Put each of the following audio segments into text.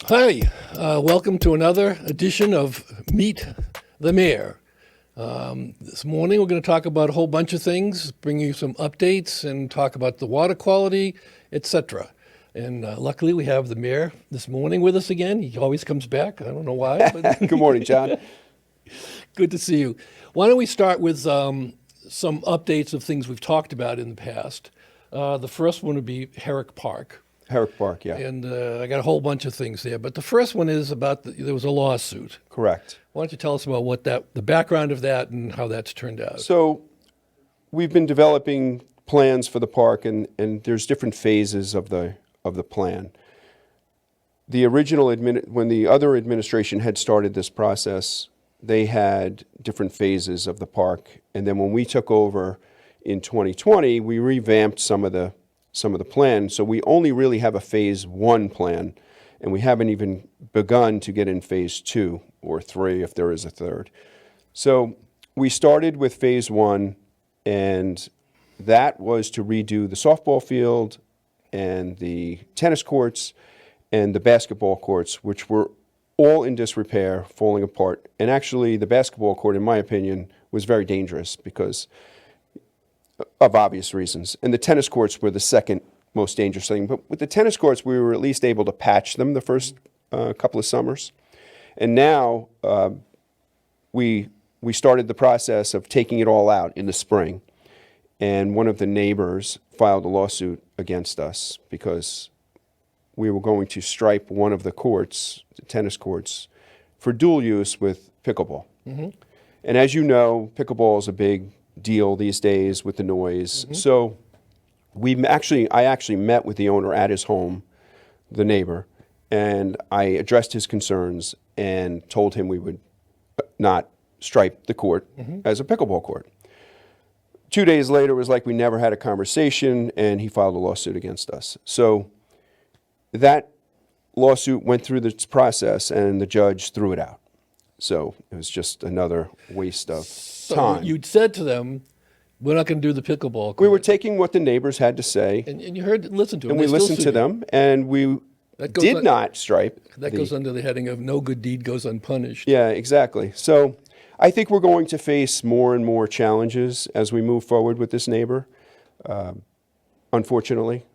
Hi, welcome to another edition of Meet the Mayor. This morning we're going to talk about a whole bunch of things, bring you some updates and talk about the water quality, etc. And luckily we have the mayor this morning with us again. He always comes back. I don't know why. But Good morning, John. good to see you. Why don't we start with some updates of things we've talked about in the past. The first one would be Herrick Park. Herrick Park, yeah. And I got a whole bunch of things there. But the first one is about there was a lawsuit. Correct. Why don't you tell us about the background of that and how that's turned out? So we've been developing plans for the park, and there's different phases of the plan. The original when the other administration had started this process, they had different phases of the park, and then when we took over in 2020, we revamped some of the plan. So we only really have a phase one plan, and we haven't even begun to get in phase two or three if there is a third. So we started with phase one, and that was to redo the softball field and the tennis courts and the basketball courts, which were all in disrepair, falling apart. And actually, the basketball court, in my opinion, was very dangerous because of obvious reasons. And the tennis courts were the second most dangerous thing. But with the tennis courts, we were at least able to patch them the first couple of summers. And now we started the process of taking it all out in the spring. And one of the neighbors filed a lawsuit against us because we were going to stripe one of the courts, the tennis courts, for dual use with pickleball. Mm-hmm. And as you know, pickleball is a big deal these days with the noise. Mm-hmm. So I actually met with the owner at his home, the neighbor, and I addressed his concerns and told him we would not stripe the court as a pickleball court. 2 days later, it was like we never had a conversation, and he filed a lawsuit against us. So that lawsuit went through this process, and the judge threw it out. So it was just another waste of time. So you'd said to them, we're not going to do the pickleball court. We were taking what the neighbors had to say. And you listened to them. And we listened to them, and we did not stripe. That goes under the heading of no good deed goes unpunished. Yeah, exactly. So I think we're going to face more and more challenges as we move forward with this neighbor, unfortunately.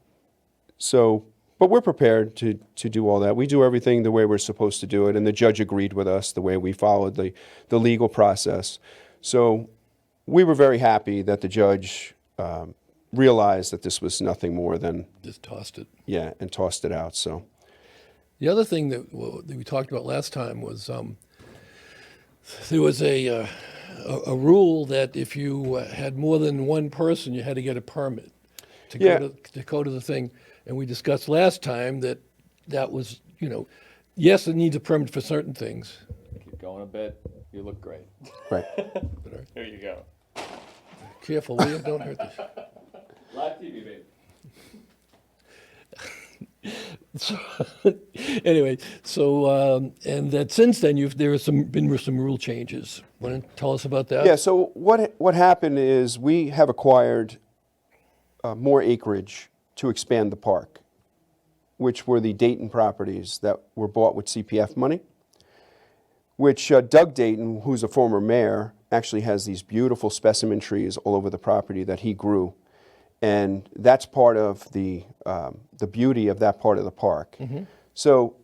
But we're prepared to do all that. We do everything the way we're supposed to do it, and the judge agreed with us the way we followed the legal process. So we were very happy that the judge realized that this was nothing more than just tossed it. Yeah, and tossed it out. So the other thing that we talked about last time was there was a rule that if you had more than one person, you had to get a permit to go to the thing. And we discussed last time that was, yes, it needs a permit for certain things. Keep going a bit. You look great. Right. There you go. Careful, will you? Don't hurt this. Live TV, baby. Anyway, and that since then there have been some rule changes. Want to tell us about that? Yeah. So what happened is we have acquired more acreage to expand the park, which were the Dayton properties that were bought with CPF money, which Doug Dayton, who's a former mayor, actually has these beautiful specimen trees all over the property that he grew. And that's part of the beauty of that part of the park. Mm-hmm. So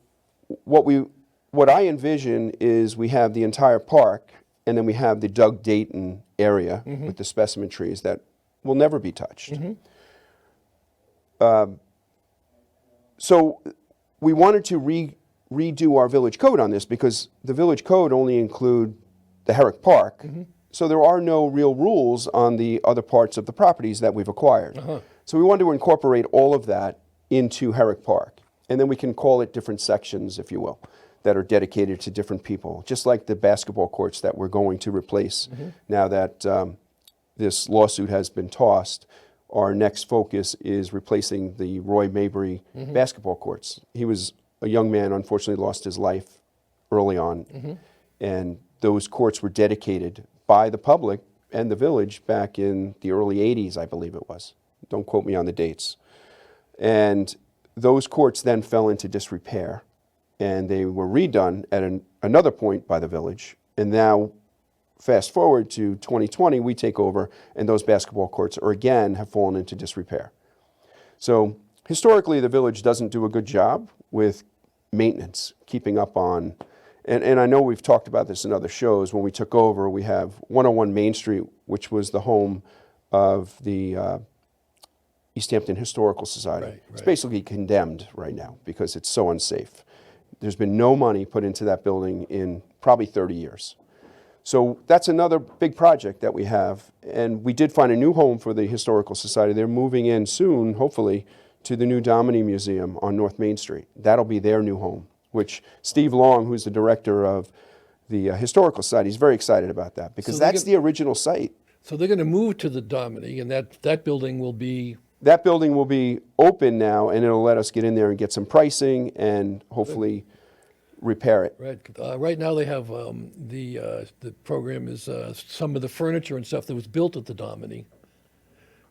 what I envision is we have the entire park, and then we have the Doug Dayton area with the specimen trees that will never be touched. Mm-hmm. So we wanted to redo our village code on this because the village code only include the Herrick Park. Mm-hmm. So there are no real rules on the other parts of the properties that we've acquired. Uh-huh. So we wanted to incorporate all of that into Herrick Park. And then we can call it different sections, if you will, that are dedicated to different people, just like the basketball courts that we're going to replace now that this lawsuit has been tossed. Our next focus is replacing the Roy Mabry basketball courts. He was a young man, unfortunately lost his life early on. And those courts were dedicated by the public and the village back in the early 80s, I believe it was. Don't quote me on the dates. And those courts then fell into disrepair. and they were redone at another point by the village. And now, fast forward to 2020, we take over, and those basketball courts are again have fallen into disrepair. So historically, the village doesn't do a good job with maintenance, keeping up on, and I know we've talked about this in other shows. When we took over, we have 101 Main Street, which was the home of the East Hampton Historical Society. Right, It's right. basically condemned right now because it's so unsafe. There's been no money put into that building in probably 30 years. So that's another big project that we have. And we did find a new home for the Historical Society. They're moving in soon, hopefully, to the new Domini Museum on North Main Street. That'll be their new home, which Steve Long, who's the director of the Historical Society, is very excited about that because So they're that's gonna- the original site. So they're going to move to the Domini, and that building will be, That building will be open now, and it'll let us get in there and get some pricing and hopefully repair it. right, right now they have, the program is some of the furniture and stuff that was built at the Domini.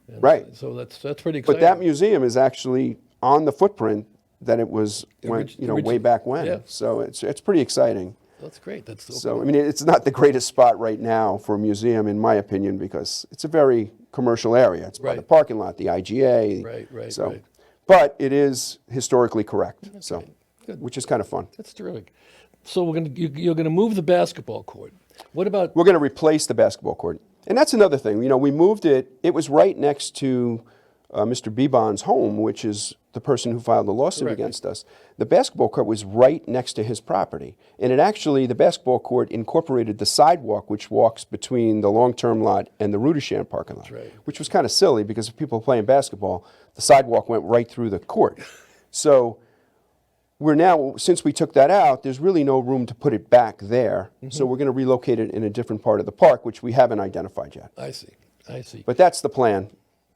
And Right. So that's pretty But exciting. that museum is actually on the footprint that it was when, way back when. yeah. So it's pretty exciting. That's great, that's. So, I mean, it's not the greatest spot right now for a museum, in my opinion, because it's a very commercial area. It's by the Right. parking lot, the IGA. Right, So, right. but it is historically correct, so, Good. which is kind of fun. That's terrific. So you're going to move the basketball court. What about, We're going to replace the basketball court. And that's another thing. You know, we moved it. It was right next to Mr. Bebon's home, which is the person who filed the lawsuit Correct. against us. The basketball court was right next to his property. And it actually, the basketball court incorporated the sidewalk which walks between the long-term lot and the Rudishan parking lot, right. which was kind of silly because if people were playing basketball, the sidewalk went right through the court. So we're now, since we took that out, there's really no room to put it back there. So we're going to relocate it in a different part of the park, which we haven't identified yet. I see. But that's the plan.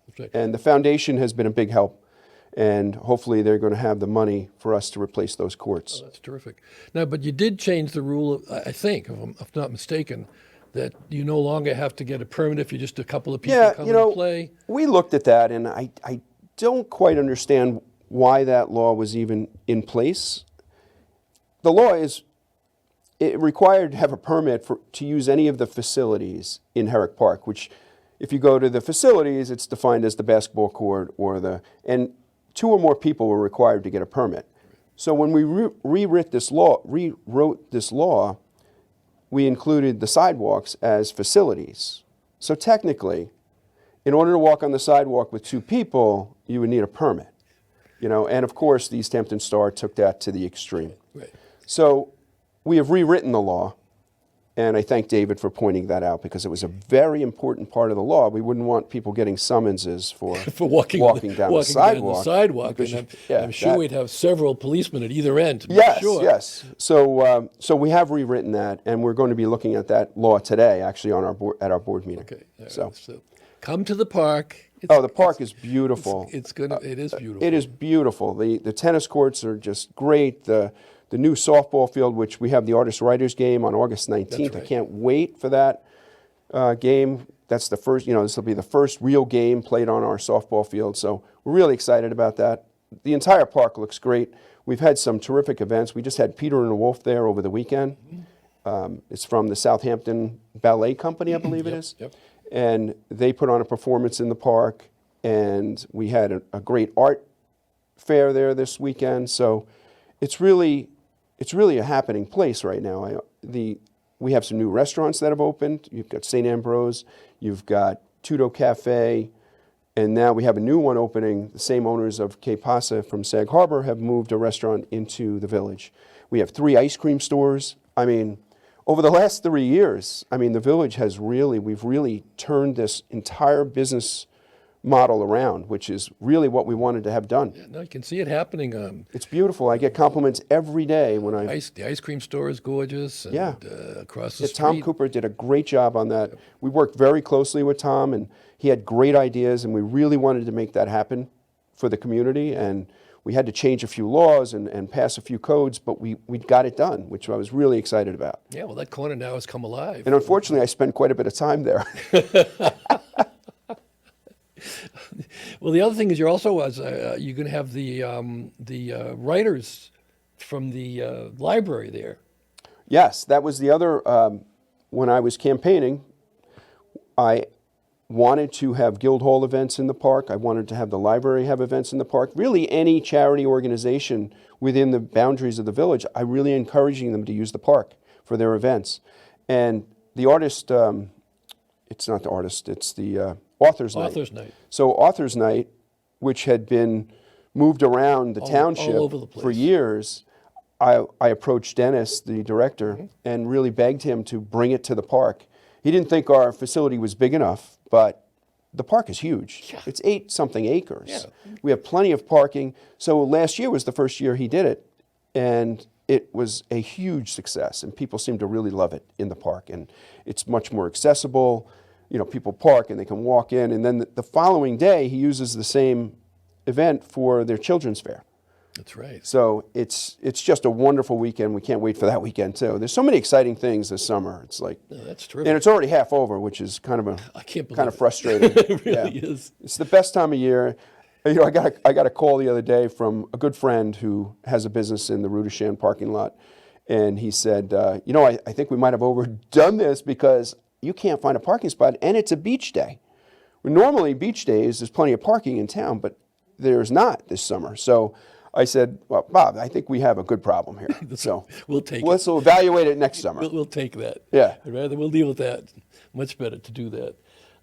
That's right. And the foundation has been a big help. And hopefully they're going to have the money for us to replace those courts. That's terrific. Now, but you did change the rule, I think, if I'm not mistaken, that you no longer have to get a permit if you're just a couple of people Yeah, come you know, and play. we looked at that, and I don't quite understand why that law was even in place. The law is, it required to have a permit to use any of the facilities in Herrick Park, which if you go to the facilities, it's defined as the basketball court and 2 or more people were required to get a permit. So when we rewrote this law, we included the sidewalks as facilities. So technically, in order to walk on the sidewalk with 2 people, you would need a permit. You know, and of course, the East Hampton Star took that to the extreme. Right. So we have rewritten the law, and I thank David for pointing that out because it was a very important part of the law. We wouldn't want people getting summonses for, For walking down the sidewalk. And I'm, Yeah, I'm sure that- we'd have several policemen at either end, to be Yes, sure. yes. So, so we have rewritten that, and we're going to be looking at that law today, actually, on our board, at our board meeting. Okay. All right, So, so come to the park. oh, the park is beautiful. It is beautiful. It is beautiful. The tennis courts are just great. The new softball field, which we have the Artist Writers game on August 19th. right. I can't wait for that game. That's the first, this will be the first real game played on our softball field. So we're really excited about that. The entire park looks great. We've had some terrific events. We just had Peter and the Wolf there over the weekend. It's from the Southampton Ballet Company, I believe it is. Yep. And they put on a performance in the park. And we had a great art fair there this weekend. So it's really a happening place right now. We have some new restaurants that have opened. You've got St. Ambrose, you've got Tudo Cafe, and now we have a new one opening. The same owners of Que Pasa from Sag Harbor have moved a restaurant into the village. We have 3 ice cream stores. I mean, over the last 3 years, I mean, the village has we've really turned this entire business model around, which is really what we wanted to have done. No, you can see it happening. It's beautiful. I get compliments every day when I. The ice cream store is gorgeous. And, Yeah. across the Yeah, street. Tom Cooper did a great job on that. We worked very closely with Tom, and he had great ideas, and we really wanted to make that happen for the community. And we had to change a few laws and pass a few codes, but we got it done, which I was really excited about. Yeah, well, that corner now has come alive. And unfortunately, I spent quite a bit of time there. Well, the other thing is you're also you're going to have the writers from the library there. Yes, that was the other, when I was campaigning, I wanted to have Guildhall events in the park. I wanted to have the library have events in the park. Really, any charity organization within the boundaries of the village, I really encouraging them to use the park for their events. And the artist, it's not the artist, it's the Authors Night. Authors Night. So Authors Night, which had been moved around the All township over the for place. years, I approached Dennis, the director, and really begged him to bring it to the park. He didn't think our facility was big enough, but the park is huge. Yeah. It's 8-something acres. Yeah. We have plenty of parking. So last year was the first year he did it, and it was a huge success, and people seem to really love it in the park. And it's much more accessible. You know, people park and they can walk in, and then the following day he uses the same event for their children's fair. That's right. So it's just a wonderful weekend. We can't wait for that weekend too. There's so many exciting things this summer. It's like, No, that's and terrific. it's already half over, which is kind of I can't believe kind of it. frustrating. It really is. It's the best time of year. You know, I got a call the other day from a good friend who has a business in the Rudishan parking lot, and he said, you know, I think we might have overdone this because you can't find a parking spot, and it's a beach day. Well, normally beach days, there's plenty of parking in town, but there's not this summer. So I said, well, Bob, I think we have a good problem here. So We'll take it. let's evaluate it next summer. We'll take that. Yeah. We'll deal with that. Much better to do that.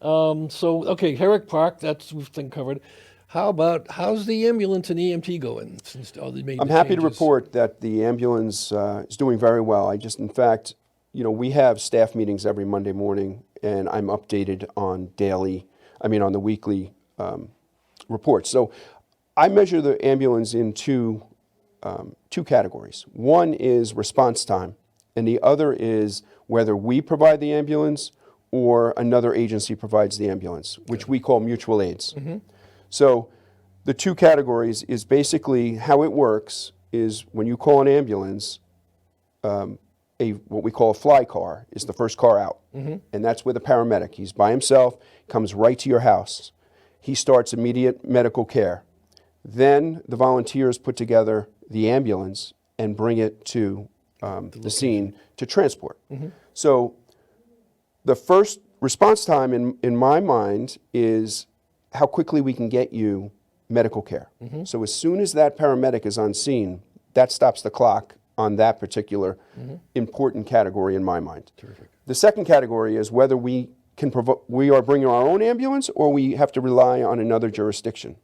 Okay, Herrick Park, we've been covered. How's the ambulance and EMT going since all the major I'm happy to changes? report that the ambulance is doing very well. In fact, you know, we have staff meetings every Monday morning, and I'm updated on the weekly reports. So I measure the ambulance in two categories. One is response time, and the other is whether we provide the ambulance or another agency provides the ambulance, which we call mutual aids. So the two categories is basically how it works is when you call an ambulance, what we call a fly car is the first car out. And that's with a paramedic. He's by himself, comes right to your house. He starts immediate medical care. Then the volunteers put together the ambulance and bring it to the scene to transport. So the first response time in my mind is how quickly we can get you medical care. So as soon as that paramedic is on scene, that stops the clock on that particular important category in my mind. Terrific. The second category is whether we are bringing our own ambulance or we have to rely on another jurisdiction.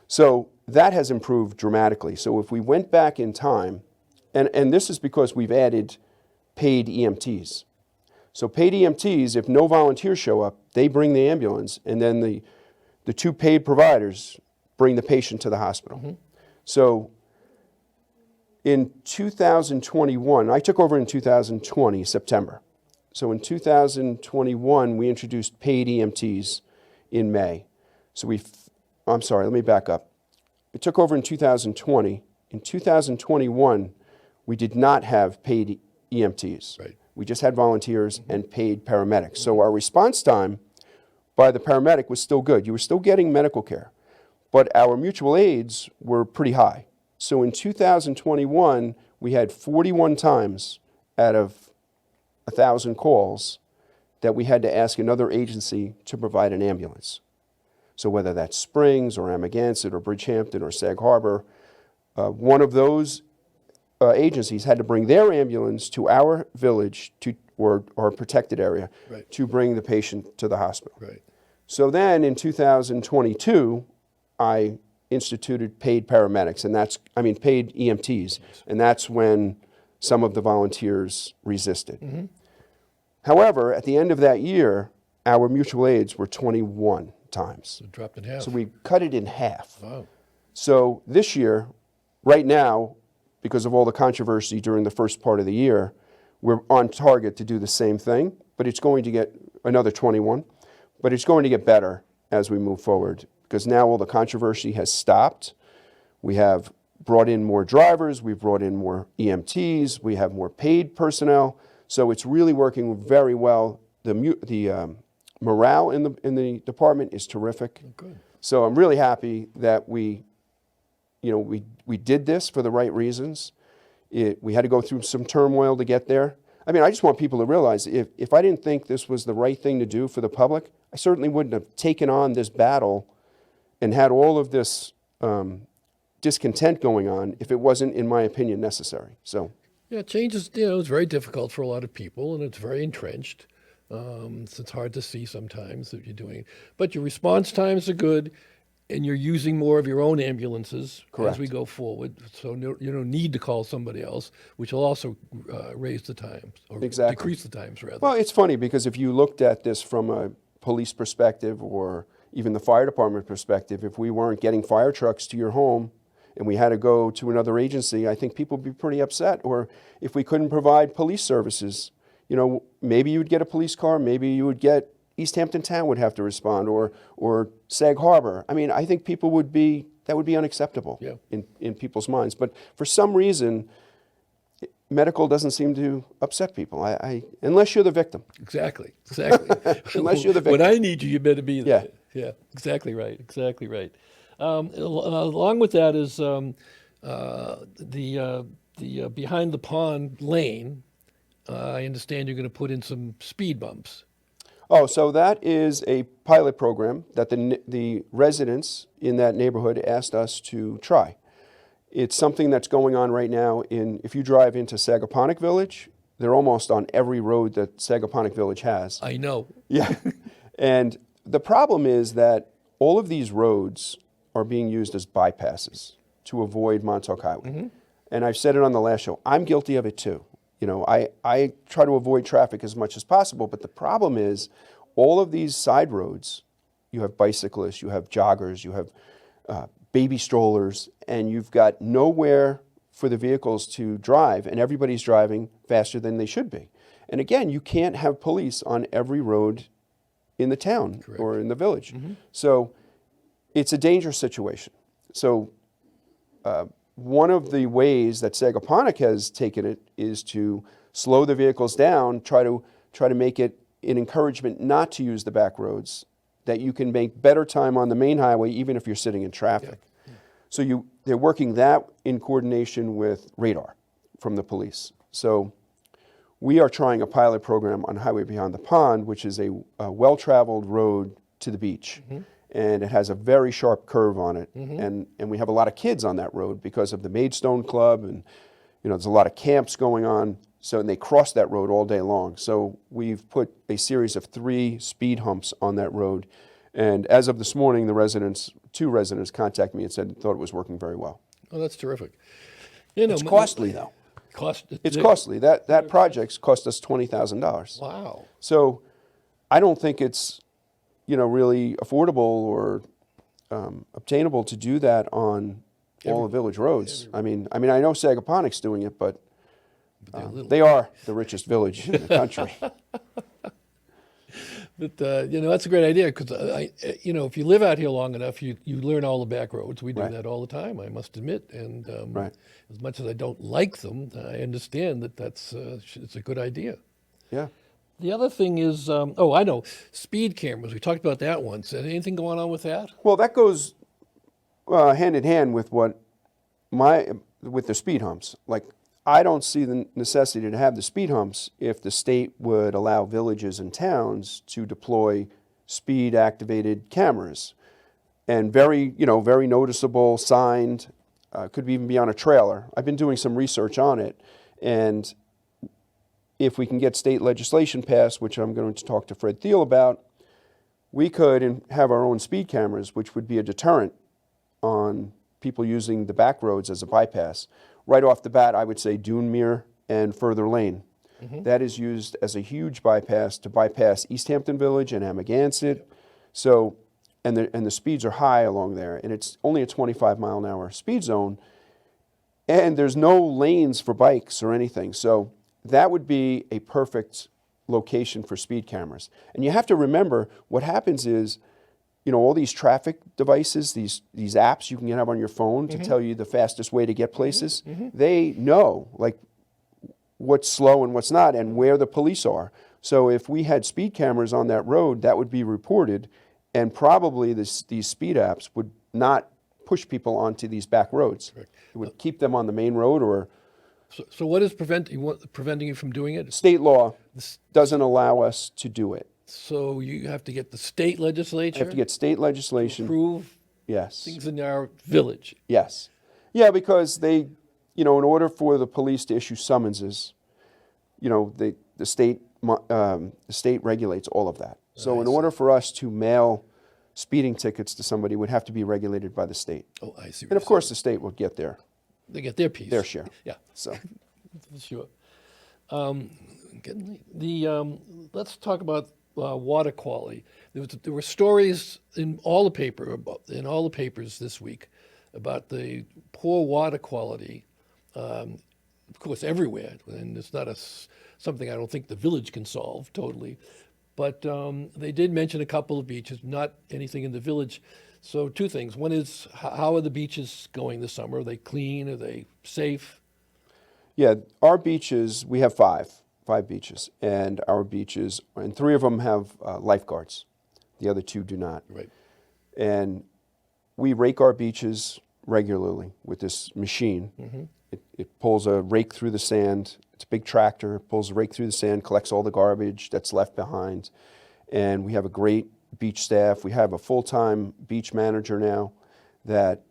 So that has improved dramatically. So if we went back in time, and this is because we've added paid EMTs. So paid EMTs, if no volunteers show up, they bring the ambulance, and then the two paid providers bring the patient to the hospital. So in 2021, I took over in 2020, September. So in 2021, we introduced paid EMTs in May. So I'm sorry, let me back up. I took over in 2020. In 2021, we did not have paid EMTs. Right. We just had volunteers and paid paramedics. So our response time by the paramedic was still good. You were still getting medical care, but our mutual aids were pretty high. So in 2021, we had 41 times out of 1,000 calls that we had to ask another agency to provide an ambulance. So whether that's Springs or Amagansett or Bridgehampton or Sag Harbor, one of those agencies had to bring their ambulance to our village or protected area Right. to bring the patient to the hospital. Right. So then in 2022, I instituted paid paramedics, and paid EMTs, and that's when some of the volunteers resisted. However, at the end of that year, our mutual aids were 21 times. So dropped in half. So we cut it in half. Wow. So this year, right now, because of all the controversy during the first part of the year, we're on target to do the same thing, but it's going to get another 21, but it's going to get better as we move forward because now all the controversy has stopped. We have brought in more drivers, we've brought in more EMTs, we have more paid personnel, so it's really working very well. The morale in the department is terrific. Good. So I'm really happy that we did this for the right reasons. We had to go through some turmoil to get there. I mean, I just want people to realize if I didn't think this was the right thing to do for the public, I certainly wouldn't have taken on this battle and had all of this discontent going on if it wasn't, in my opinion, necessary. So, Yeah, change is, it's very difficult for a lot of people, and it's very entrenched. So it's hard to see sometimes that you're doing it. But your response times are good, and you're using more of your own ambulances as we Correct. go forward. So you don't need to call somebody else, which will also raise the times, or Exactly. decrease the times, rather. well, it's funny because if you looked at this from a police perspective or even the fire department perspective, if we weren't getting fire trucks to your home and we had to go to another agency, I think people would be pretty upset. Or if we couldn't provide police services, maybe you would get a police car, maybe you would get East Hampton Town would have to respond, or Sag Harbor. I mean, I think that would be unacceptable in people's minds. But for some reason, medical doesn't seem to upset people. Unless you're the victim. Exactly. Unless you're the victim. When I need you, you better be there. Yeah. Yeah, exactly right. Along with that is the behind the pond lane. I understand you're going to put in some speed bumps. Oh, so that is a pilot program that the residents in that neighborhood asked us to try. It's something that's going on right now if you drive into Sagaponack Village, they're almost on every road that Sagaponack Village has. I know. Yeah. And the problem is that all of these roads are being used as bypasses to avoid Montauk Highway. Mm-hmm. And I've said it on the last show, I'm guilty of it too. I try to avoid traffic as much as possible, but the problem is all of these side roads, you have bicyclists, you have joggers, you have baby strollers, and you've got nowhere for the vehicles to drive, and everybody's driving faster than they should be. And again, you can't have police on every road in the town or in the village. Mm-hmm. So it's a dangerous situation. So one of the ways that Sagaponack has taken it is to slow the vehicles down, try to make it an encouragement not to use the back roads, that you can make better time on the main highway even if you're sitting in traffic. Yeah. So they're working that in coordination with radar from the police. So we are trying a pilot program on Highway Beyond the Pond, which is a well-traveled road to the beach. Mm-hmm. And it has a very sharp curve on it. Mm-hmm. And we have a lot of kids on that road because of the Maidstone Club, and there's a lot of camps going on. So and they cross that road all day long. So we've put a series of 3 speed humps on that road. And as of this morning, 2 residents contacted me and said thought it was working very well. Oh, that's terrific. It's costly though. It's costly. That project's cost us $20,000. Wow. So I don't think it's really affordable or obtainable to do that on all the village roads. I mean, I know Sagaponack's doing it, but they are the richest village in the country. But that's a great idea because if you live out here long enough, you learn all the back roads. We do that all the time, I must admit. And as much as I don't like them, I understand that it's a good idea. Yeah. The other thing is, I know, speed cameras. We talked about that once. Anything going on with that? Well, that goes hand in hand with with the speed humps. Like, I don't see the necessity to have the speed humps if the state would allow villages and towns to deploy speed-activated cameras, and very noticeable, signed, could even be on a trailer. I've been doing some research on it, and if we can get state legislation passed, which I'm going to talk to Fred Thiel about, we could have our own speed cameras, which would be a deterrent on people using the back roads as a bypass. Right off the bat, I would say Dunemere and Further Lane. Mm-hmm. That is used as a huge bypass to bypass East Hampton Village and Amagansett. So, and the speeds are high along there, and it's only a 25-mile-an-hour speed zone, and there's no lanes for bikes or anything. So that would be a perfect location for speed cameras. And you have to remember what happens is, all these traffic devices, these apps you can have on your phone to tell you the fastest way to get places, they know like what's slow and what's not and where the police are. So if we had speed cameras on that road, that would be reported, and probably these speed apps would not push people onto these back roads. Correct. It would keep them on the main road or So what is preventing you from doing it? State law doesn't allow us to do it. So you have to get the state legislature I have to get state to legislation. approve Yes. things in our village. Yes. Yeah, because they, in order for the police to issue summonses, the state regulates all of that. So in order for us to mail speeding tickets to somebody, it would have to be regulated by the state. Oh, I see. And of course, the state will get they get their piece. their share. Yeah, So, sure. Let's talk about water quality. There were stories in all the papers this week about the poor water quality. Of course, everywhere, and it's not something I don't think the village can solve totally. But they did mention a couple of beaches, not anything in the village. So two things. One is, how are the beaches going this summer? Are they clean? Are they safe? yeah, our beaches, we have five beaches. And our beaches, and three of them have lifeguards. The other two do not. Right. And we rake our beaches regularly with this machine. Mm-hmm. It pulls a rake through the sand. It's a big tractor. It pulls a rake through the sand, collects all the garbage that's left behind. And we have a great beach staff. We have a full-time beach manager now that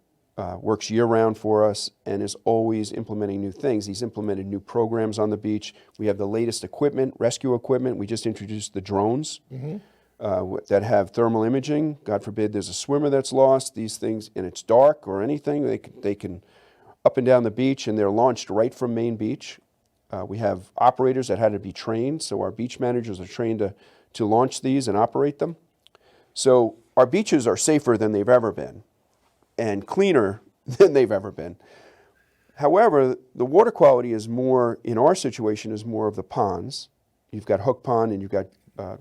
works year-round for us and is always implementing new things. He's implemented new programs on the beach. We have the latest equipment, rescue equipment. We just introduced the drones. Mm-hmm. That have thermal imaging. God forbid there's a swimmer that's lost. These things, and it's dark or anything, they can up and down the beach, and they're launched right from Main Beach. We have operators that had to be trained, so our beach managers are trained to launch these and operate them. So our beaches are safer than they've ever been and cleaner than they've ever been. However, the water quality is more, in our situation, is more of the ponds. You've got Hook Pond and you've got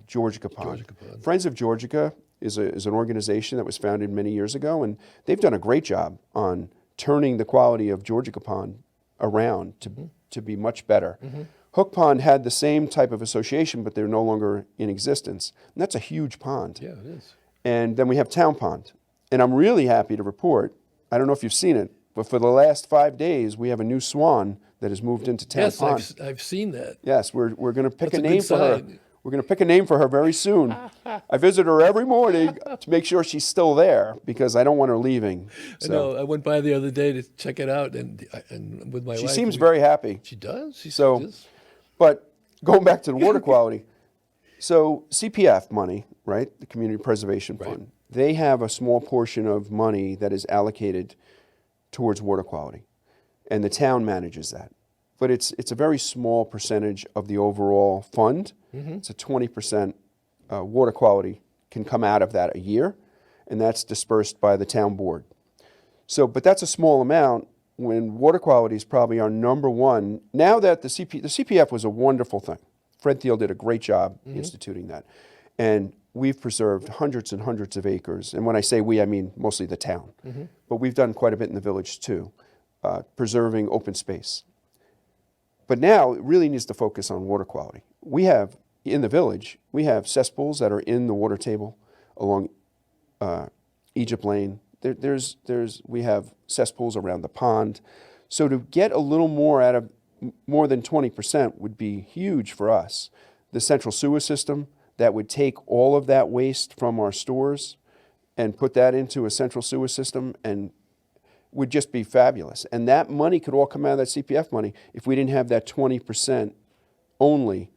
Georgica Pond. Friends of Georgica is an organization that was founded many years ago, and they've done a great job on turning the quality of Georgica Pond around to be much better. Mm-hmm. Hook Pond had the same type of association, but they're no longer in existence. And that's a huge pond. Yeah, it is. And then we have Town Pond. And I'm really happy to report, I don't know if you've seen it, but for the last 5 days, we have a new swan that has moved into Town Yes, Pond. I've seen that. Yes, we're going to pick That's a a name good for her. sign. We're going to pick a name for her very soon. I visit her every morning to make sure she's still there because I don't want her leaving. I know. I went by the other day to check it out, and with my She wife. seems very happy. She does. She So- does. But going back to the water quality, so CPF money, right, the Community Preservation Fund, they have a small portion of money that is allocated towards water quality, and the town manages that. But it's a very small percentage of the overall fund. Mm-hmm. It's a 20% water quality can come out of that a year, and that's dispersed by the town board. So, but that's a small amount when water quality is probably our number one. Now that the CPF was a wonderful thing. Fred Thiel did a great job instituting that. And we've preserved hundreds and hundreds of acres. And when I say we, I mean mostly the town. Mm-hmm. But we've done quite a bit in the village too, preserving open space. But now it really needs to focus on water quality. We have, in the village, we have cesspools that are in the water table along Egypt Lane. We have cesspools around the pond. So to get a little more out of, more than 20% would be huge for us. The central sewer system, that would take all of that waste from our stores and put that into a central sewer system and would just be fabulous. And that money could all come out of that CPF money if we didn't have that 20% only.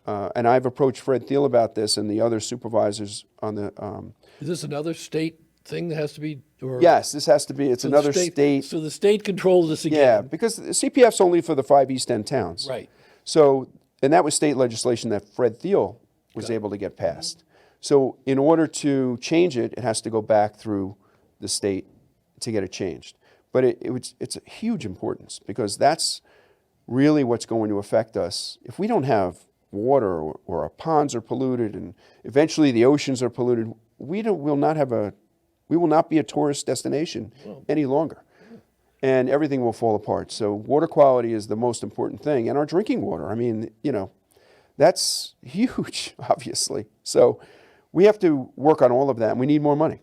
And I've approached Fred Thiel about this and the other supervisors on the... Is this another state thing that has to be? Or yes, this has to be, it's so the another state. So the state controls this again. Yeah, because the CPF's only for the 5 East End towns. Right. So, and that was state legislation that Fred Thiel was able to get passed. So in order to change it, it has to go back through the state to get it changed. But it's a huge importance because that's really what's going to affect us. If we don't have water or our ponds are polluted and eventually the oceans are polluted, we will not be a tourist destination any longer. And everything will fall apart. So water quality is the most important thing. And our drinking water, I mean, that's huge, obviously. So we have to work on all of that, and we need more money.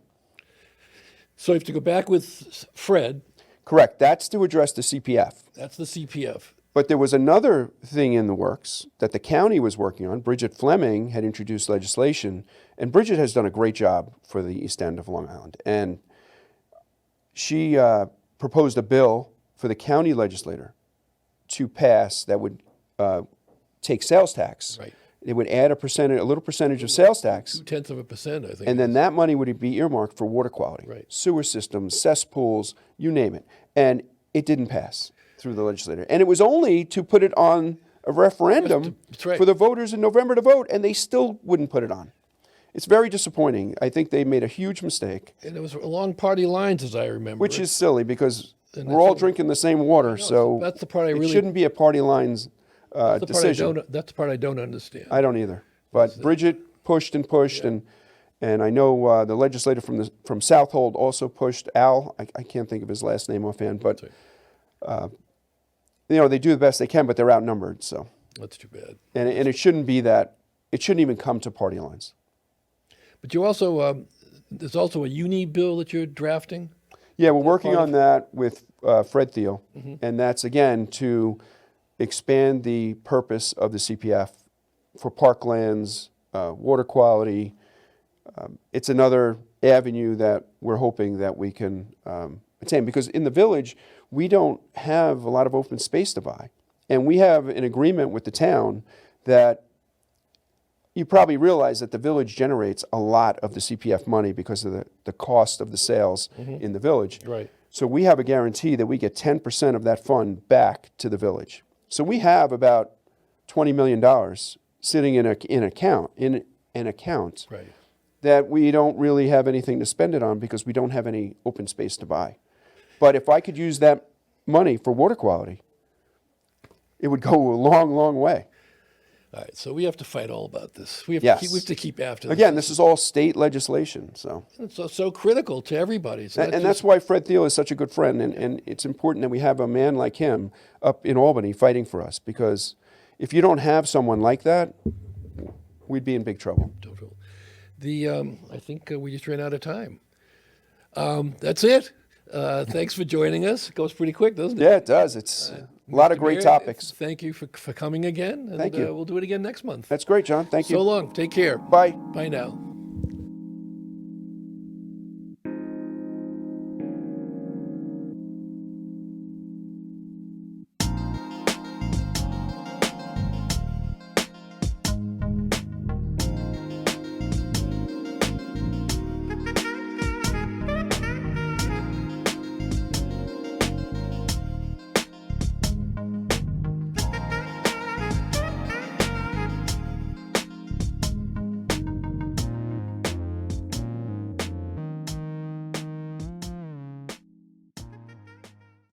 So you have to go back with Fred. Correct. That's to address the CPF. That's the CPF. But there was another thing in the works that the county was working on. Bridget Fleming had introduced legislation, and Bridget has done a great job for the East End of Long Island. And she proposed a bill for the county legislator to pass that would take sales tax. Right. It would add a little percentage of sales tax, 0.2%, I think. and then that money would be earmarked for water quality, Right. sewer systems, cesspools, you name it. And it didn't pass through the legislature. And it was only to put it on a referendum That's right. for the voters in November to vote, and they still wouldn't put it on. It's very disappointing. I think they made a huge mistake, And it was along party lines, as I remember. which is silly because And we're that's all what- drinking the same water, so that's the part I it really- shouldn't be a party lines that's the part decision. that's the part I don't understand. I don't either. But Bridget pushed and pushed, and I know the legislator from Southold also pushed. Al, I can't think of his last name offhand, but they do the best they can, but they're outnumbered. So, That's too bad. and it shouldn't be that. It shouldn't even come to party lines. But you also, there's also a uni bill that you're drafting. Yeah, we're working part on that with Fred Thiel, Mm-hmm. and that's again to expand the purpose of the CPF for parklands, water quality. It's another avenue that we're hoping that we can attain, because in the village we don't have a lot of open space to buy, and we have an agreement with the town that you probably realize that the village generates a lot of the CPF money because of the cost of the sales in the village. Right. So we have a guarantee that we get 10% of that fund back to the village. So we have about $20 million sitting in an account Right. that we don't really have anything to spend it on because we don't have any open space to buy. But if I could use that money for water quality, it would go a long, long way. All right. So we have to fight all about this. We have Yes. to keep after this. Again, this is all state legislation, so. It's so critical to everybody. It's not And that's why Fred Thiel is such a good friend, and it's important that we have a man like him up in Albany fighting for us, because if you don't have someone like that, we'd be in big trouble. total. I think we just ran out of time. That's it. Thanks for joining us. It goes pretty quick, doesn't it? Yeah, it does. It's a lot of great Mary, topics. Thank you for coming again. And, Thank you. We'll do it again next month. That's great, John. Thank you. So long. Take care. Bye. Bye now.